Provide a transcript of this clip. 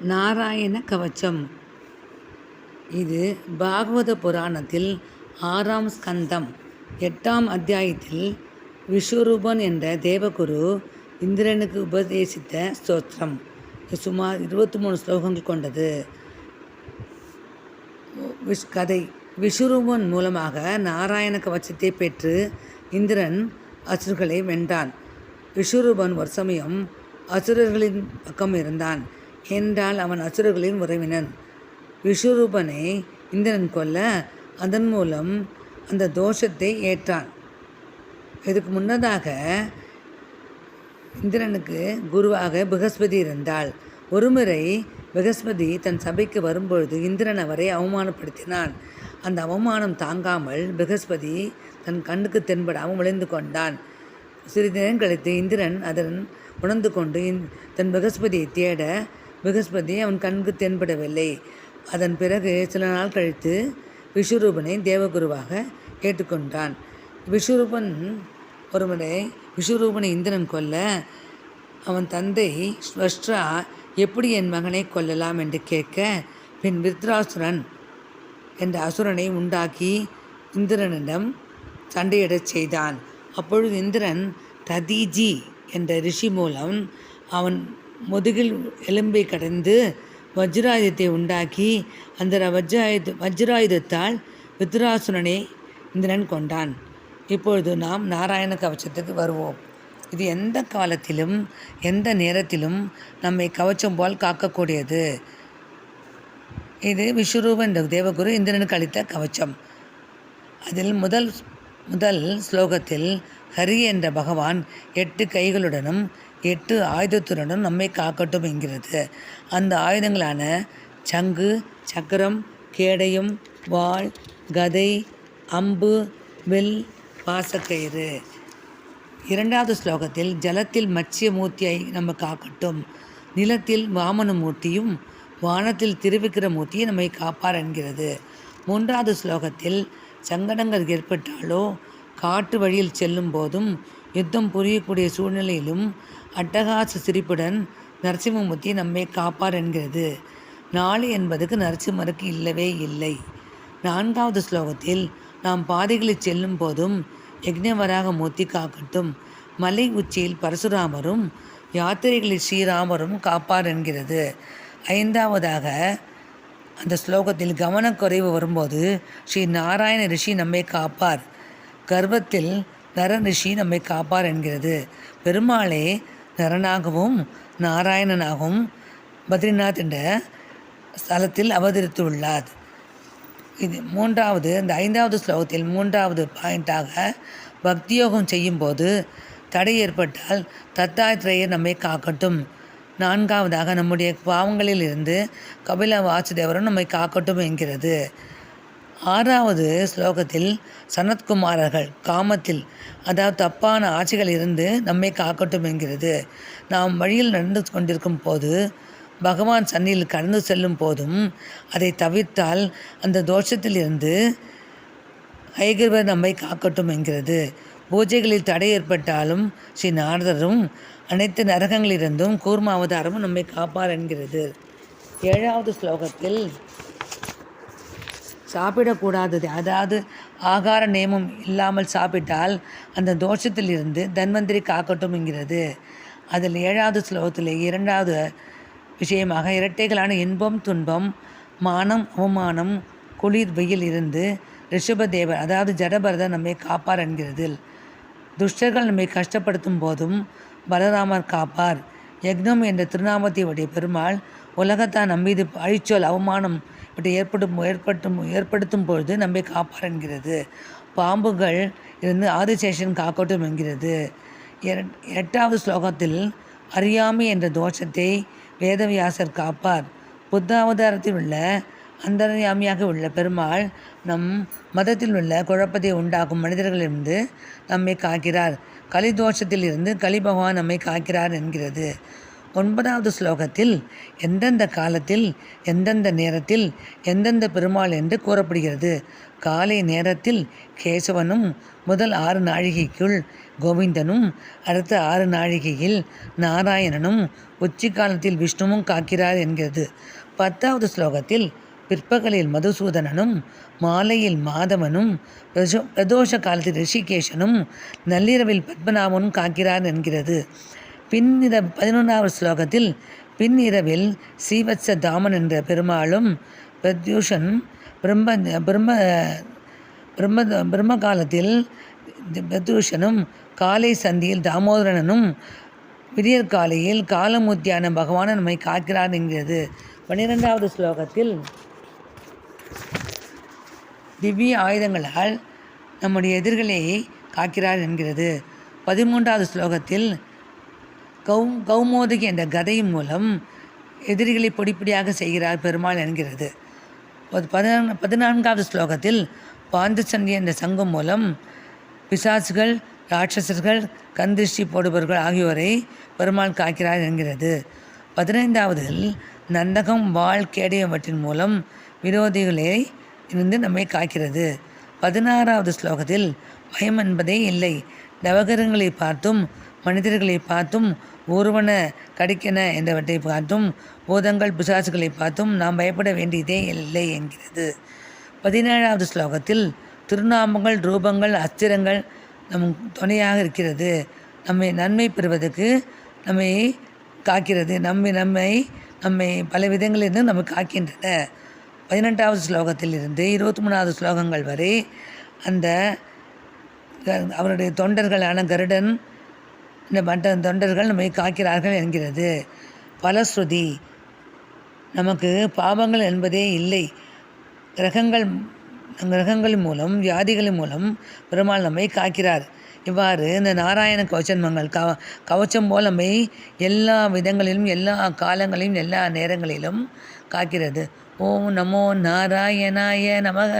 நாராயண கவச்சம். இது பாகவத புராணத்தில் 6ஆம் ஸ்கந்தம் 8ஆம் அத்தியாயத்தில் விஸ்வரூபன் என்ற தேவகுரு இந்திரனுக்கு உபதேசித்த ஸ்தோத்திரம். சுமார் 23 ஸ்லோகங்கள் கொண்டது. கதை. விஸ்வரூபன் மூலமாக நாராயண கவச்சத்தை பெற்று இந்திரன் அசுரர்களை வென்றான். விஸ்வரூபன் ஒரு சமயம் அசுரர்களின் பக்கம் இருந்தான். என்றால் அவன் அசுரர்களின் உறவினன். விஸ்வரூபனை இந்திரன் கொல்ல அதன் மூலம் அந்த தோஷத்தை ஏற்றான். இதுக்கு முன்னதாக இந்திரனுக்கு குருவாக பிரகஸ்பதி இருந்தாள். ஒருமுறை பிரகஸ்பதி தன் சபைக்கு வரும்பொழுது இந்திரன் அவரை அவமானப்படுத்தினான். அந்த அவமானம் தாங்காமல் பிரகஸ்பதி தன் கண்ணுக்கு தென்படாமல் விளைந்து கொண்டான். சிறிது நேரம் கழித்து இந்திரன் அதன் உணர்ந்து கொண்டு தன் பிரகஸ்பதியை தேட பிரகஸ்பதி அவன் கண்ணுக்கு தென்படவில்லை. அதன் பிறகு சில நாள் கழித்து விஸ்வரூபனை தேவகுருவாக ஏற்றுக்கொண்டான். விஸ்வரூபனை இந்திரன் கொல்ல அவன் தந்தை ஸ்வஷ்ட்ரா எப்படி என் மகனை கொல்லலாம் என்று கேட்க, பின் விருத்ராசுரன் என்ற அசுரனை உண்டாக்கி இந்திரனிடம் சண்டையிடச் செய்தான். அப்பொழுது இந்திரன் ததீஜி என்ற ரிஷி மூலம் அவன் முதுகில் எலும்பை கடந்து வஜ்ராயுதத்தை உண்டாக்கி அந்த வஜ்ராயுதத்தால் விருத்ராசுரனை இந்திரன் கொண்டான். இப்பொழுது நாம் நாராயண கவச்சத்துக்கு வருவோம். இது எந்த காலத்திலும் எந்த நேரத்திலும் நம்மை கவச்சம் போல் காக்கக்கூடியது. இது விஸ்வரூபன் என்ற தேவகுரு இந்திரனுக்கு அளித்த கவச்சம். அதில் முதல் ஸ்லோகத்தில் ஹரி என்ற பகவான் 8 கைகளுடனும் 8 ஆயுதத்துடனும் நம்மை காக்கட்டும் என்கிறது. அந்த ஆயுதங்களான சங்கு, சக்கரம், கேடயம், வாள், கதை, அம்பு, வில், பாசக்கயிறு. 2வது ஸ்லோகத்தில் ஜலத்தில் மத்ஸ்ய மூர்த்தியை நம்ம காக்கட்டும், நிலத்தில் வாமனமூர்த்தியும் வானத்தில் திருவிக்கிரமூர்த்தியை நம்மை காப்பார் என்கிறது. 3வது ஸ்லோகத்தில் சங்கடங்கள் ஏற்பட்டாலோ காட்டு வழியில் செல்லும் போதும் யுத்தம் புரியக்கூடிய சூழ்நிலையிலும் அட்டகாச சிரிப்புடன் நரசிம்மமூர்த்தி நம்மை காப்பார் என்கிறது. 4 என்பதுக்கு நரசிம்மருக்கு இல்லவே இல்லை. 4வது ஸ்லோகத்தில் நாம் பாதைகளில் செல்லும் போதும் யக்ஞவராக மூர்த்தி காக்கட்டும், மலை உச்சியில் பரசுராமரும் யாத்திரைகளில் ஸ்ரீராமரும் காப்பார் என்கிறது. 5வதாக அந்த ஸ்லோகத்தில் கவனக்குறைவு வரும்போது ஸ்ரீ நாராயண ரிஷி நம்மை காப்பார், கர்ப்பத்தில் நர ரிஷி நம்மை காப்பார் என்கிறது. பெருமாளே நரனாகவும் நாராயணனாகவும் பத்ரிநாத் என்ற ஸ்தலத்தில் அவதரித்துள்ளார். இது இந்த 5வது ஸ்லோகத்தில் 3வது பாயிண்டாக பக்தியோகம் செய்யும்போது தடை ஏற்பட்டால் தத்தாத்ரேயர் நம்மை காக்கட்டும். 4வதாக நம்முடைய பாவங்களில் இருந்து கபில வாசுதேவரும் நம்மை காக்கட்டும் என்கிறது. 6வது ஸ்லோகத்தில் சனத்குமாரர்கள் காமத்தில் அதாவது தப்பான ஆட்சிகள் இருந்து நம்மை காக்கட்டும் என்கிறது. நாம் வழியில் நடந்து கொண்டிருக்கும் போது பகவான் சன்னியில் கடந்து செல்லும் போதும் அதை தவிர்த்தால் அந்த தோஷத்தில் இருந்து ஐகிர்வர் நம்மை காக்கட்டும் என்கிறது. பூஜைகளில் தடை ஏற்பட்டாலும் ஸ்ரீ நாரதரும் அனைத்து நரகங்களிலிருந்தும் கூர்ம அவதாரமும் நம்மை காப்பார் என்கிறது. 7வது ஸ்லோகத்தில் சாப்பிடக்கூடாதது அதாவது ஆகார நியமம் இல்லாமல் சாப்பிட்டால் அந்த தோஷத்தில் இருந்து தன்வந்திரி காக்கட்டும் என்கிறது. அதில் 7வது ஸ்லோகத்தில் 2வது விஷயமாக இரட்டைகளான இன்பம் துன்பம் மானம் அவமானம் குளிர் வெயில் இருந்து ரிஷபதேவர் அதாவது ஜடபரதர் நம்மை காப்பார் என்கிறது. துஷ்டர்கள் நம்மை கஷ்டப்படுத்தும் போதும் பலராமர் காப்பார். யக்னம் என்ற திருநாமத்தை உடைய பெருமாள் உலகத்தான் நம்மீது அழிச்சொல் அவமானம் இப்படி ஏற்படுத்தும் பொழுது நம்மை காப்பார் என்கிறது. பாம்புகள் இருந்து ஆதிசேஷன் காக்கட்டும் என்கிறது. 8வது ஸ்லோகத்தில் அறியாமை என்ற தோஷத்தை வேதவியாசர் காப்பார். புத்த அவதாரத்தில் உள்ள அந்தர்யாமியாக உள்ள பெருமாள் நம் மதத்தில் உள்ள குழப்பத்தை உண்டாக்கும் மனிதர்களிலிருந்து நம்மை காக்கிறார். கலி தோஷத்தில் இருந்து கலி பகவான் நம்மை காக்கிறார் என்கிறது. 9வது ஸ்லோகத்தில் எந்தெந்த காலத்தில் எந்தெந்த நேரத்தில் எந்தெந்த பெருமாள் என்று கூறப்படுகிறது. காலை நேரத்தில் கேசவனும் முதல் 6 நாழிகைக்குள் கோவிந்தனும் அடுத்த 6 நாழிகையில் நாராயணனும் உச்சி காலத்தில் விஷ்ணுவும் காக்கிறார் என்கிறது. 10வது ஸ்லோகத்தில் பிற்பகலில் மதுசூதனனும் மாலையில் மாதவனும் பிரதோஷ காலத்தில் ரிஷிகேஷனும் நள்ளிரவில் பத்மநாபனும் காக்கிறார் என்கிறது. 11வது ஸ்லோகத்தில் பின்னிரவில் ஸ்ரீவத்ச தாமன் என்ற பெருமாளும் பிரத்யூஷன் பிரம்ம காலத்தில் பிரத்யூஷனும் காலை சந்தியில் தாமோதரனும் விடியற்காலையில் காலமூர்த்தியான பகவான் நம்மை காக்கிறார் என்கிறது. 12வது ஸ்லோகத்தில் திவ்ய ஆயுதங்களால் நம்முடைய எதிர்களை காக்கிறார் என்கிறது. 13வது ஸ்லோகத்தில் கௌமோதகி என்ற கதையின் மூலம் எதிரிகளை பொடிப்பொடியாக செய்கிறார் பெருமாள் என்கிறது. 14வது ஸ்லோகத்தில் பாந்தசண்டி என்ற சங்கம் மூலம் பிசாசுகள், ராட்சசர்கள், கந்திருஷ்டி போடுபவர்கள் ஆகியோரை பெருமாள் காக்கிறார் என்கிறது. 15வதில் நந்தகம், வாள், கேடயவற்றின் மூலம் விரோதிகளை இருந்து நம்மை காக்கிறது. 16வது ஸ்லோகத்தில் பயம் என்பதே இல்லை, நவகிரகங்களை பார்த்தும் மனிதர்களை பார்த்தும் ஒருவன கடிக்கன என்றவற்றை பார்த்தும் பூதங்கள் பிசாசுகளை பார்த்தும் நாம் பயப்பட வேண்டியதே இல்லை என்கிறது. 17வது ஸ்லோகத்தில் திருநாமங்கள், ரூபங்கள், அஸ்திரங்கள் நம் துணையாக இருக்கிறது. நம்மை நன்மை பெறுவதற்கு நம்மை காக்கிறது. நம்மை பல விதங்களிலிருந்து நம்மை காக்கின்றன. 18வது ஸ்லோகத்திலிருந்து 23வது ஸ்லோகங்கள் வரை அந்த அவருடைய தொண்டர்களான கருடன் இந்த மற்ற தொண்டர்கள் நம்மை காக்கிறார்கள் என்கிறது. பலஸ்ருதி நமக்கு பாவங்கள் என்பதே இல்லை. கிரகங்கள் மூலம் வியாதிகளின் மூலம் பெருமாள் நம்மை காக்கிறார். இவ்வாறு இந்த நாராயண கவச்சன்மங்கள் கவச்சம் போல் நம்மை எல்லா விதங்களிலும் எல்லா காலங்களிலும் எல்லா நேரங்களிலும் காக்கிறது. ஓம் நமோ நாராயணாய நமக.